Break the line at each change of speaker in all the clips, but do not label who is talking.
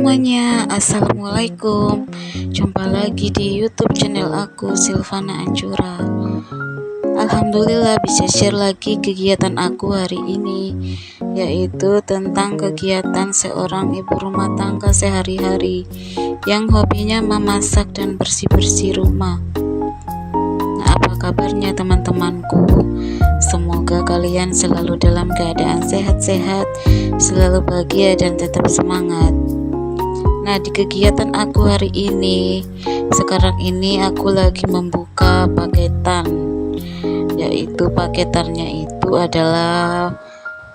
semuanya, assalamualaikum. Jumpa lagi di YouTube channel aku, Silvana Anjura. Alhamdulillah bisa share lagi kegiatan aku hari ini, yaitu tentang kegiatan seorang ibu rumah tangga sehari-hari yang hobinya memasak dan bersih-bersih rumah. Nah, apa kabarnya teman-temanku? Semoga kalian selalu dalam keadaan sehat-sehat, selalu bahagia dan tetap semangat. Nah, di kegiatan aku hari ini, sekarang ini aku lagi membuka paketan, yaitu paketannya itu adalah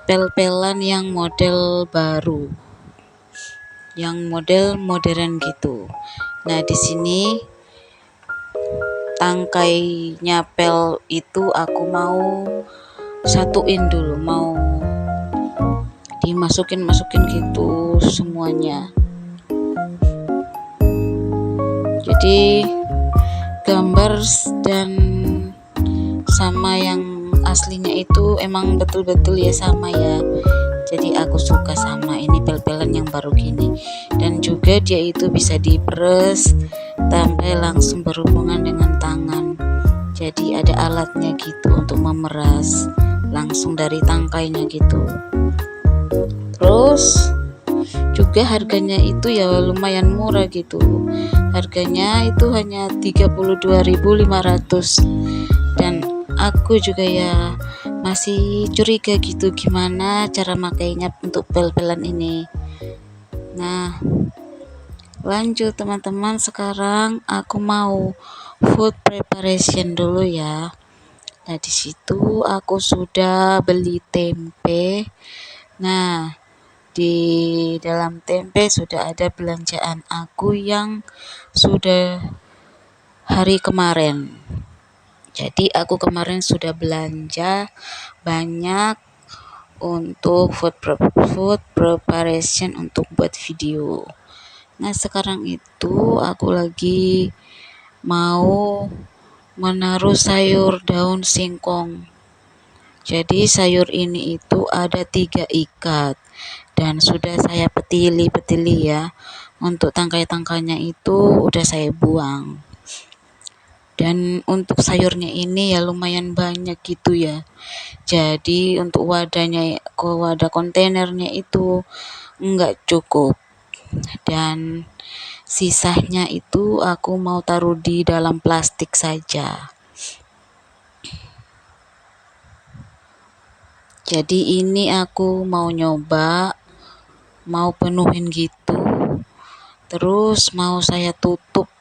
pel-pelan yang model baru, yang model modern gitu. Nah, di sini tangkainya pel itu aku mau satuin dulu, mau dimasukin gitu semuanya. Jadi gambar dan sama yang aslinya itu emang betul-betul ya sama ya. Jadi aku suka sama ini pel-pelan yang baru gini. Dan juga dia itu bisa diperes sampai langsung berhubungan dengan tangan. Jadi ada alatnya gitu untuk memeras langsung dari tangkainya gitu. Terus juga harganya itu ya lumayan murah gitu. Harganya itu hanya 32.500. Dan aku juga ya masih curiga gitu gimana cara makainya untuk pel-pelan ini. Nah, lanjut teman-teman, sekarang aku mau food preparation dulu ya. Nah, di situ aku sudah beli tempe. Nah, di dalam tempe sudah ada belanjaan aku yang sudah hari kemarin. Jadi aku kemarin sudah belanja banyak untuk food preparation untuk buat video. Nah, sekarang itu aku lagi mau menaruh sayur daun singkong. Jadi sayur ini itu ada 3 ikat dan sudah saya petili ya. Untuk tangkai-tangkainya itu udah saya buang. Dan untuk sayurnya ini ya lumayan banyak gitu ya. Jadi untuk wadah kontainernya itu enggak cukup. Dan sisanya itu aku mau taruh di dalam plastik saja. Jadi ini aku mau nyoba, mau penuhin gitu, terus mau saya tutup.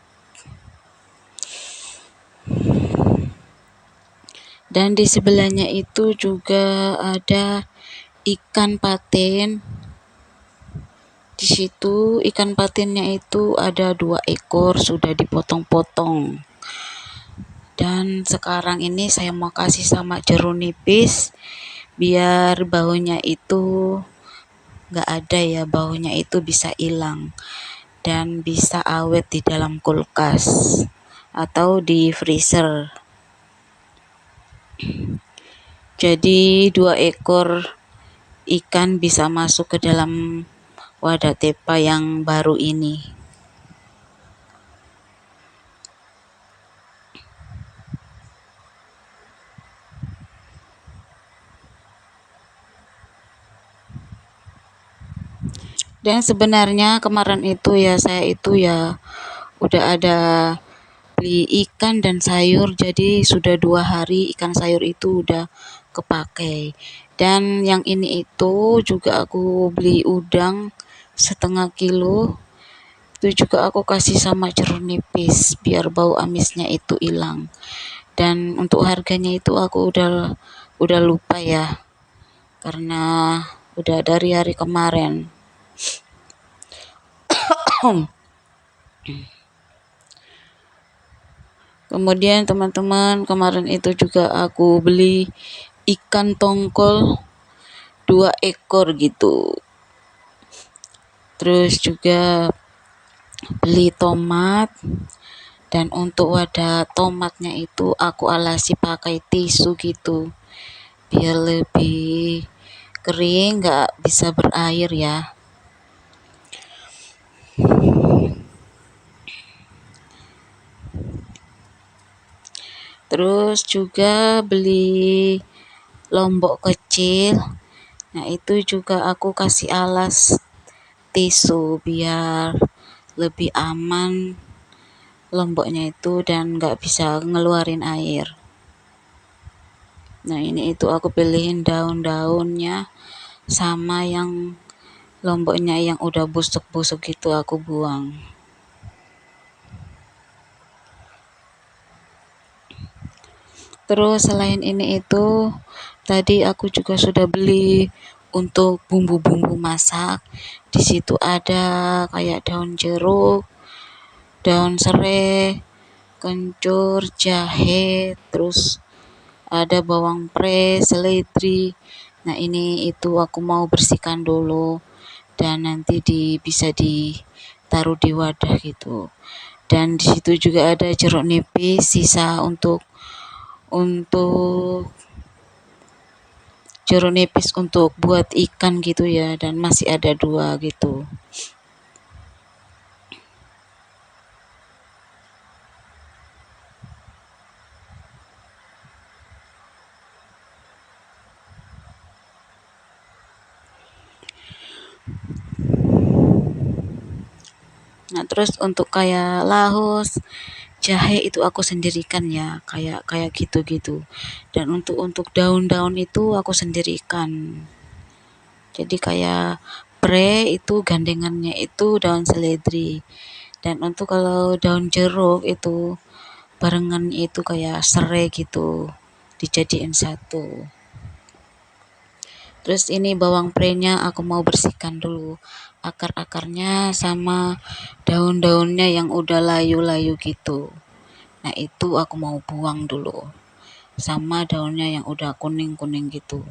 Dan di sebelahnya itu juga ada ikan patin. Di situ ikan patinnya itu ada 2 ekor sudah dipotong-potong. Dan sekarang ini saya mau kasih sama jeruk nipis biar baunya itu nggak ada ya, baunya itu bisa hilang dan bisa awet di dalam kulkas atau di freezer. Jadi 2 ekor ikan bisa masuk ke dalam wadah tepa yang baru ini. Dan sebenarnya kemarin itu ya saya itu ya udah ada beli ikan dan sayur, jadi sudah 2 hari ikan sayur itu udah kepakai. Dan yang ini itu juga aku beli udang 1/2 kilo, itu juga aku kasih sama jeruk nipis biar bau amisnya itu hilang. Dan untuk harganya itu aku udah lupa ya, karena udah dari hari kemarin. Kemudian teman-teman, kemarin itu juga aku beli ikan tongkol 2 ekor gitu. Terus juga beli tomat, dan untuk wadah tomatnya itu aku alasi pakai tisu gitu biar lebih kering, nggak bisa berair ya. Terus juga beli lombok kecil. Nah, itu juga aku kasih alas tisu biar lebih aman lomboknya itu dan nggak bisa ngeluarin air. Nah, ini itu aku pilihin daun-daunnya sama yang lomboknya yang udah busuk-busuk itu aku buang. Terus selain ini itu tadi aku juga sudah beli untuk bumbu-bumbu masak. Di situ ada kayak daun jeruk, daun serai, kencur, jahe, terus ada bawang pre, seledri. Nah, ini itu aku mau bersihkan dulu dan nanti bisa ditaruh di wadah gitu. Dan di situ juga ada jeruk nipis sisa untuk jeruk nipis untuk buat ikan gitu ya, dan masih ada 2 gitu. Nah, terus untuk kayak lahos, jahe itu aku sendirikan ya, kayak kayak gitu-gitu. Dan untuk daun-daun itu aku sendirikan. Jadi kayak pre itu gandengannya itu daun seledri. Dan untuk kalau daun jeruk itu barengan itu kayak serai gitu, dijadiin satu. Terus ini bawang prenya aku mau bersihkan dulu akar-akarnya sama daun-daunnya yang udah layu-layu gitu. Nah, itu aku mau buang dulu sama daunnya yang udah kuning-kuning gitu.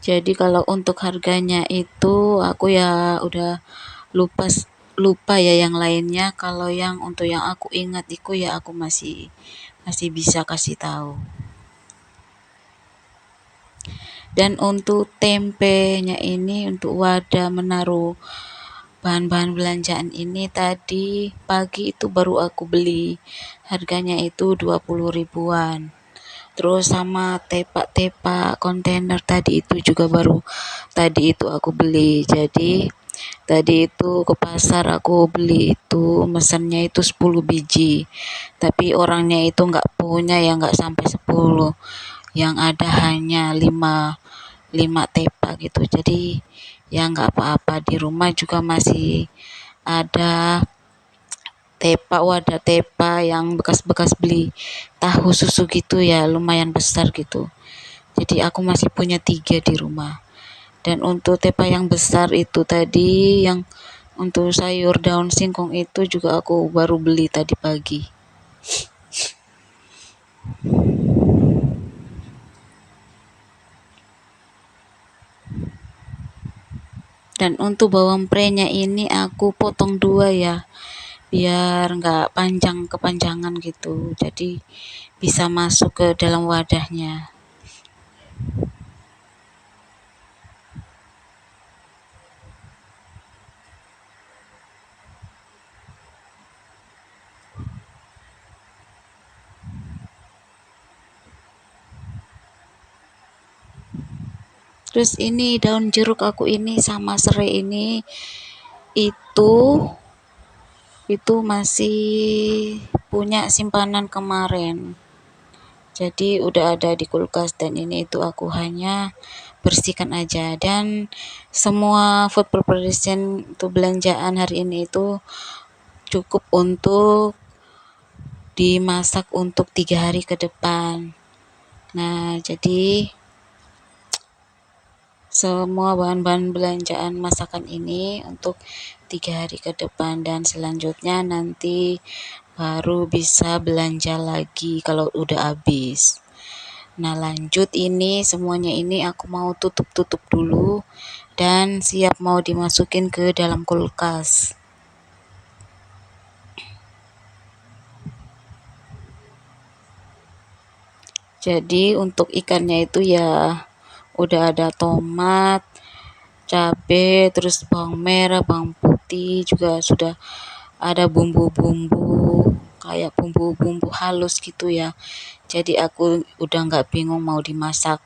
Jadi kalau untuk harganya itu aku ya udah lupa lupa ya yang lainnya. Kalau yang untuk yang aku ingat itu ya aku masih masih bisa kasih tahu. Dan untuk tempenya ini untuk wadah menaruh bahan-bahan belanjaan ini tadi pagi itu baru aku beli. Harganya itu 20 ribuan. Terus sama tepak-tepak kontainer tadi itu juga baru tadi itu aku beli. Jadi tadi itu ke pasar aku beli itu mesennya itu 10 biji. Tapi orangnya itu nggak punya ya, nggak sampai 10. Yang ada hanya 5 tepak gitu. Jadi ya nggak apa-apa, di rumah juga masih ada wadah tepa yang bekas-bekas beli tahu susu gitu ya, lumayan besar gitu. Jadi aku masih punya 3 di rumah. Dan untuk tepa yang besar itu tadi yang untuk sayur daun singkong itu juga aku baru beli tadi pagi. Dan untuk bawang prenya ini aku potong 2 ya, biar nggak panjang kepanjangan gitu. Jadi bisa masuk ke dalam wadahnya. Terus ini daun jeruk aku ini sama serai ini itu masih punya simpanan kemarin. Jadi udah ada di kulkas dan ini itu aku hanya bersihkan aja. Dan semua food preparation untuk belanjaan hari ini itu cukup untuk dimasak untuk 3 hari ke depan. Nah, jadi semua bahan-bahan belanjaan masakan ini untuk 3 hari ke depan dan selanjutnya nanti baru bisa belanja lagi kalau udah habis. Nah, lanjut ini semuanya ini aku mau tutup-tutup dulu dan siap mau dimasukin ke dalam kulkas. Jadi untuk ikannya itu ya udah ada tomat, cabe, terus bawang merah, bawang putih, juga sudah ada bumbu-bumbu kayak bumbu-bumbu halus gitu ya. Jadi aku udah nggak bingung mau dimasak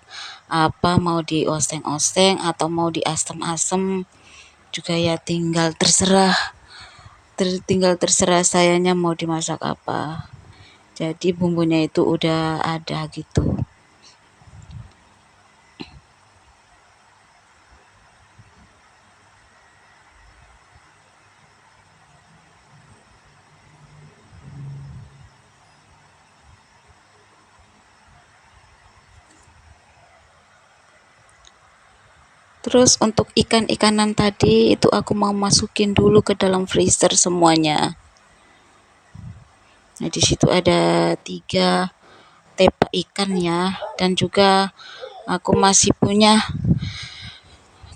apa, mau dioseng-oseng atau mau diasem-asem juga ya, tinggal terserah sayanya mau dimasak apa. Jadi bumbunya itu udah ada gitu. Terus untuk ikan-ikanan tadi itu aku mau masukin dulu ke dalam freezer semuanya. Nah, di situ ada 3 tepak ikan ya, dan juga aku masih punya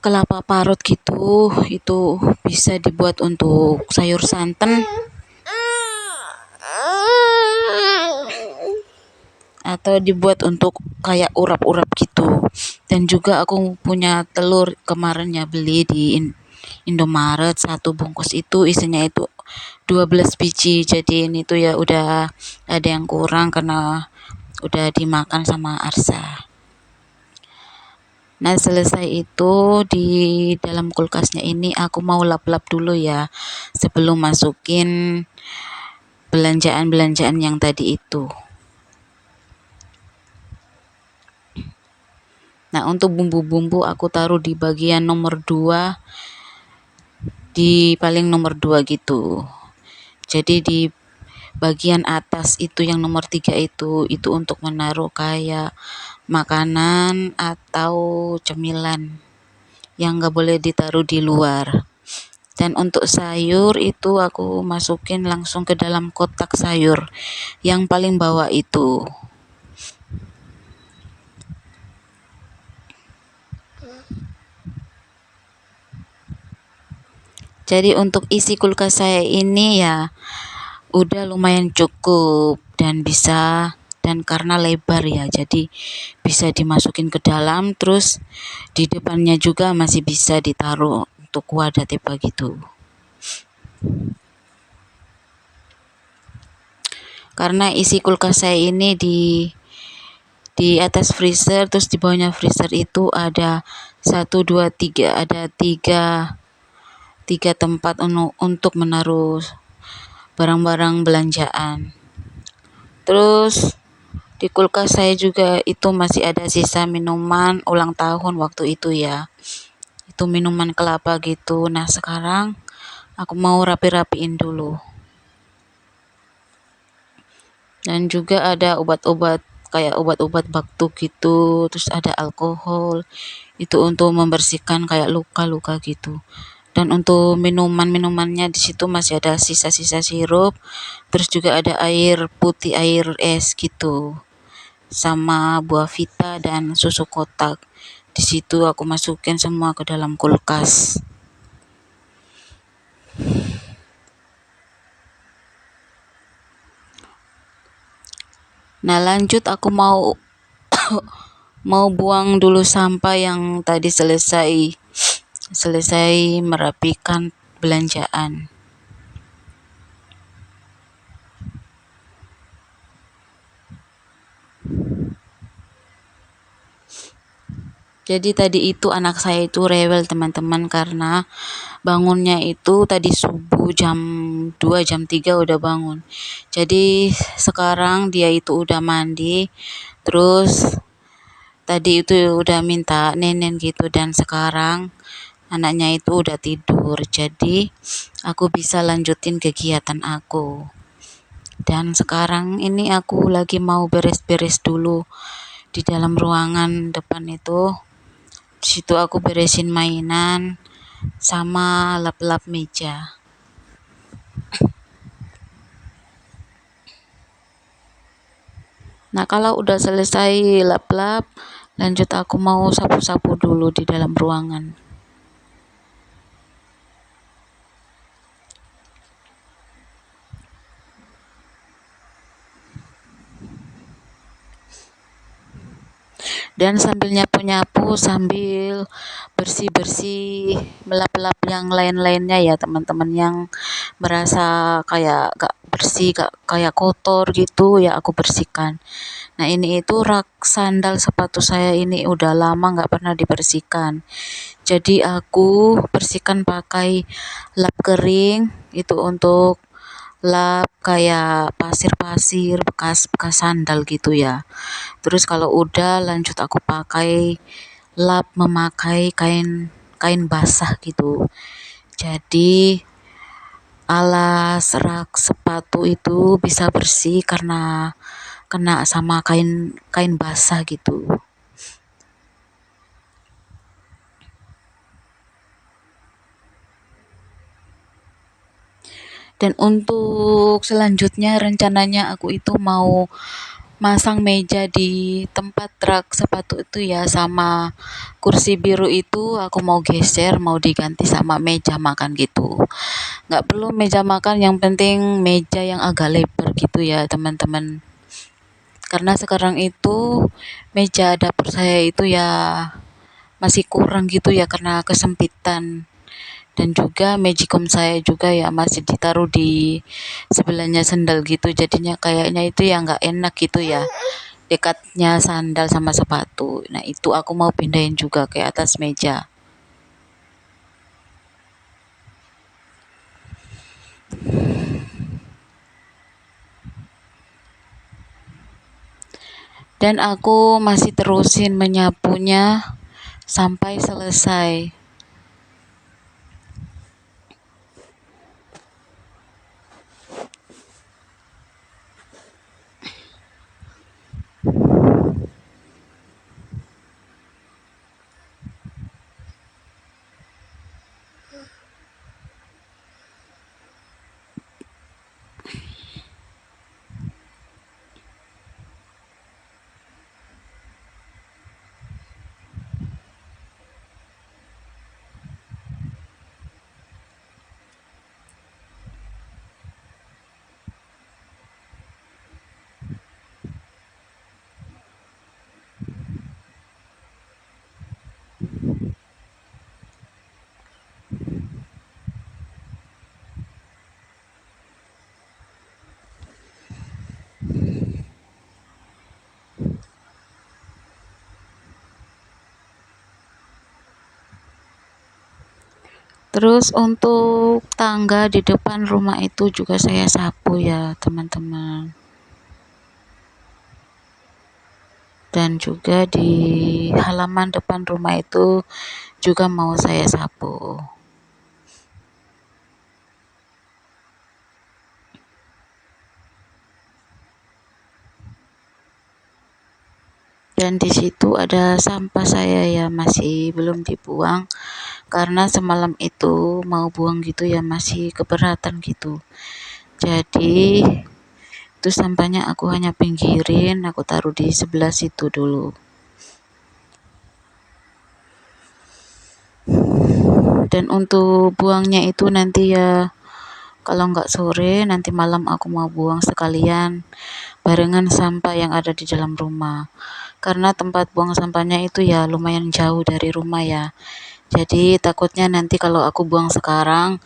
kelapa parut gitu, itu bisa dibuat untuk sayur santan atau dibuat untuk kayak urap-urap gitu. Dan juga aku punya telur, kemarin ya beli di Indomaret, 1 bungkus itu isinya itu 12 biji. Jadi ini tuh ya udah ada yang kurang karena udah dimakan sama Arsa. Nah, selesai itu di dalam kulkasnya ini aku mau lap-lap dulu ya sebelum masukin belanjaan-belanjaan yang tadi itu. Nah, untuk bumbu-bumbu aku taruh di bagian nomor 2, di paling nomor 2 gitu. Jadi di bagian atas itu yang nomor 3 itu untuk menaruh kayak makanan atau cemilan yang nggak boleh ditaruh di luar. Dan untuk sayur itu aku masukin langsung ke dalam kotak sayur yang paling bawah itu. Jadi untuk isi kulkas saya ini ya udah lumayan cukup dan karena lebar ya, jadi bisa dimasukin ke dalam, terus di depannya juga masih bisa ditaruh untuk wadah tipe gitu. Karena isi kulkas saya ini di atas freezer, terus di bawahnya freezer itu ada 1, 2, 3, ada tiga tempat untuk menaruh barang-barang belanjaan. Terus di kulkas saya juga itu masih ada sisa minuman ulang tahun waktu itu ya. Itu minuman kelapa gitu. Nah, sekarang aku mau rapi-rapiin dulu. Dan juga ada obat-obat kayak obat-obat batuk gitu, terus ada alkohol. Itu untuk membersihkan kayak luka-luka gitu. Dan untuk minuman-minumannya di situ masih ada sisa-sisa sirup, terus juga ada air putih, air es gitu, sama buah vita dan susu kotak. Di situ aku masukin semua ke dalam kulkas. Nah, lanjut aku mau mau buang dulu sampah yang tadi selesai merapikan belanjaan. Jadi tadi itu anak saya itu rewel teman-teman, karena bangunnya itu tadi subuh jam 2 jam 3 udah bangun. Jadi sekarang dia itu udah mandi, terus tadi itu udah minta nenen gitu, dan sekarang anaknya itu udah tidur. Jadi aku bisa lanjutin kegiatan aku. Dan sekarang ini aku lagi mau beres-beres dulu di dalam ruangan depan itu. Di situ aku beresin mainan sama lap-lap meja. Nah, kalau udah selesai lap-lap, lanjut aku mau sapu-sapu dulu di dalam ruangan. Dan sambil nyapu-nyapu, sambil bersih-bersih, melap-lap yang lain-lainnya ya teman-teman, yang merasa kayak gak bersih, gak kayak kotor gitu ya aku bersihkan. Nah ini itu rak sandal sepatu saya ini udah lama gak pernah dibersihkan. Jadi aku bersihkan pakai lap kering itu untuk lap kayak pasir-pasir bekas-bekas sandal gitu ya. Terus kalau udah lanjut aku pakai lap memakai kain kain basah gitu. Jadi alas rak sepatu itu bisa bersih karena kena sama kain kain basah gitu. Dan untuk selanjutnya rencananya aku itu mau masang meja di tempat rak sepatu itu ya, sama kursi biru itu aku mau geser, mau diganti sama meja makan gitu. Nggak perlu meja makan, yang penting meja yang agak lebar gitu ya teman-teman. Karena sekarang itu meja dapur saya itu ya masih kurang gitu ya karena kesempitan. Dan juga magicom saya juga ya masih ditaruh di sebelahnya sendal gitu, jadinya kayaknya itu ya nggak enak gitu ya, dekatnya sandal sama sepatu. Nah itu aku mau pindahin juga ke atas meja. Dan aku masih terusin menyapunya sampai selesai. Terus untuk tangga di depan rumah itu juga saya sapu ya teman-teman. Dan juga di halaman depan rumah itu juga mau saya sapu. Dan di situ ada sampah saya ya masih belum dibuang karena semalam itu mau buang gitu ya masih keberatan gitu. Jadi itu sampahnya aku hanya pinggirin, aku taruh di sebelah situ dulu. Dan untuk buangnya itu nanti ya kalau nggak sore, nanti malam aku mau buang sekalian barengan sampah yang ada di dalam rumah. Karena tempat buang sampahnya itu ya lumayan jauh dari rumah ya. Jadi takutnya nanti kalau aku buang sekarang,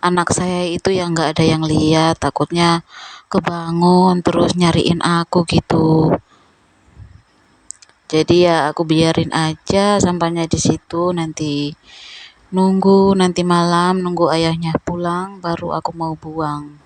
anak saya itu yang nggak ada yang lihat, takutnya kebangun terus nyariin aku gitu. Jadi ya aku biarin aja sampahnya di situ, nanti nunggu nanti malam, nunggu ayahnya pulang baru aku mau buang.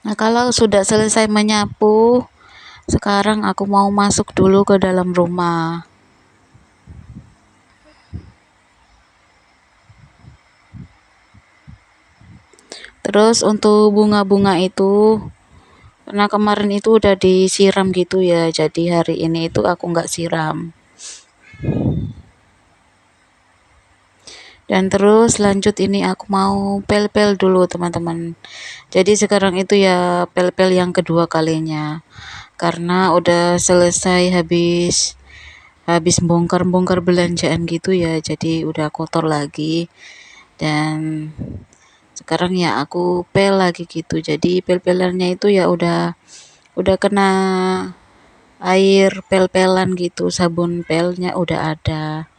Nah, kalau sudah selesai menyapu, sekarang aku mau masuk dulu ke dalam rumah. Terus untuk bunga-bunga itu, karena kemarin itu udah disiram gitu ya, jadi hari ini itu aku nggak siram. Dan terus lanjut ini aku mau pel-pel dulu teman-teman. Jadi sekarang itu ya pel-pel yang kedua kalinya. Karena udah selesai habis habis bongkar-bongkar belanjaan gitu ya, jadi udah kotor lagi. Dan sekarang ya aku pel lagi gitu. Jadi pel-pelannya itu ya udah kena air pel-pelan gitu, sabun pelnya udah ada.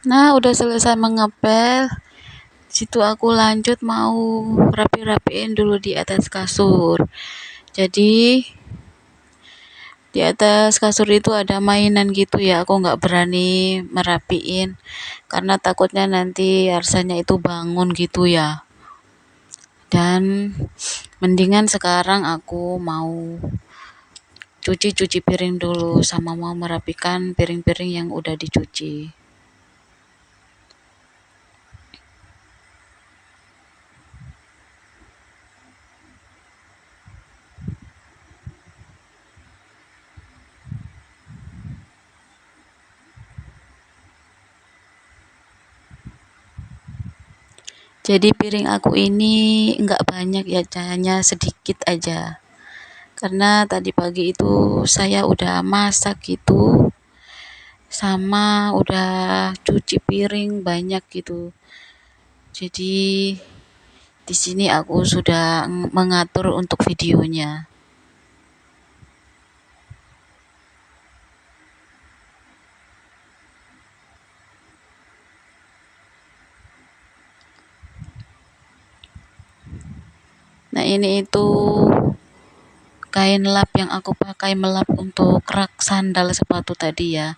Nah, udah selesai mengepel. Situ aku lanjut mau rapi-rapiin dulu di atas kasur. Jadi di atas kasur itu ada mainan gitu ya, aku nggak berani merapiin karena takutnya nanti Arsanya itu bangun gitu ya. Dan mendingan sekarang aku mau cuci piring dulu sama mau merapikan piring-piring yang udah dicuci. Jadi piring aku ini nggak banyak ya, hanya sedikit aja. Karena tadi pagi itu saya udah masak gitu, sama udah cuci piring banyak gitu. Jadi di sini aku sudah mengatur untuk videonya. Nah, ini itu kain lap yang aku pakai melap untuk rak sandal sepatu tadi ya.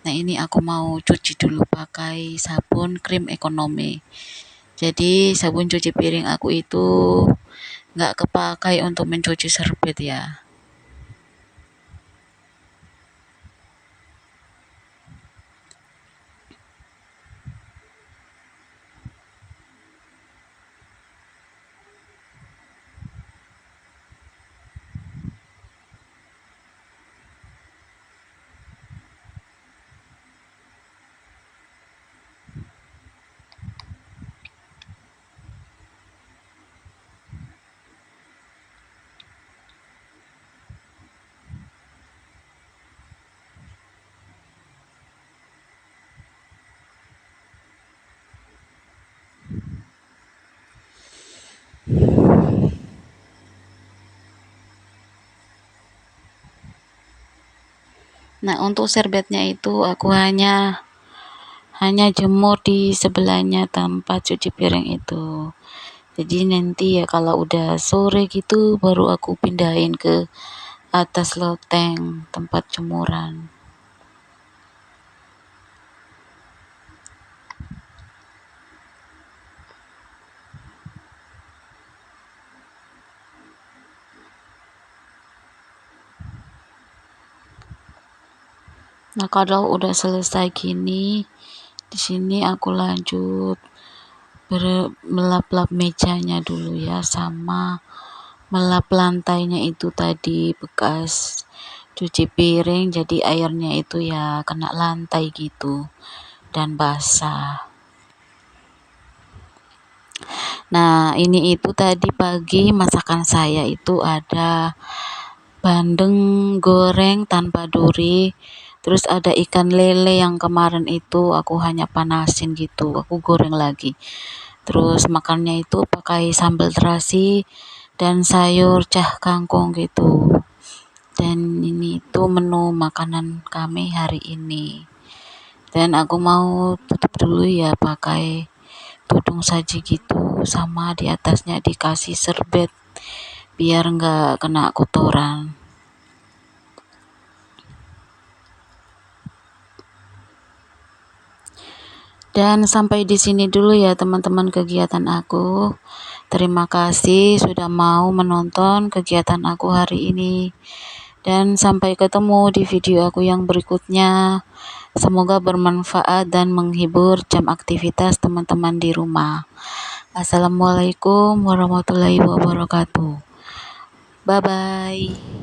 Nah, ini aku mau cuci dulu pakai sabun krim ekonomi. Jadi sabun cuci piring aku itu nggak kepakai untuk mencuci serbet ya. Nah, untuk serbetnya itu aku hanya jemur di sebelahnya tempat cuci piring itu. Jadi nanti ya kalau udah sore gitu baru aku pindahin ke atas loteng tempat jemuran. Nah, kalau udah selesai gini, di sini aku lanjut melap-lap mejanya dulu ya, sama melap lantainya itu tadi bekas cuci piring, jadi airnya itu ya kena lantai gitu. dan basah. Nah, ini itu tadi pagi masakan saya itu ada bandeng goreng tanpa duri, terus ada ikan lele yang kemarin itu aku hanya panasin gitu, aku goreng lagi. Terus makannya itu pakai sambal terasi dan sayur cah kangkung gitu. Dan ini itu menu makanan kami hari ini. Dan aku mau tutup dulu ya pakai tudung saji gitu, sama di atasnya dikasih serbet biar nggak kena kotoran. Dan sampai di sini dulu ya teman-teman kegiatan aku. Terima kasih sudah mau menonton kegiatan aku hari ini. Dan sampai ketemu di video aku yang berikutnya. Semoga bermanfaat dan menghibur jam aktivitas teman-teman di rumah. Assalamualaikum warahmatullahi wabarakatuh. Bye bye.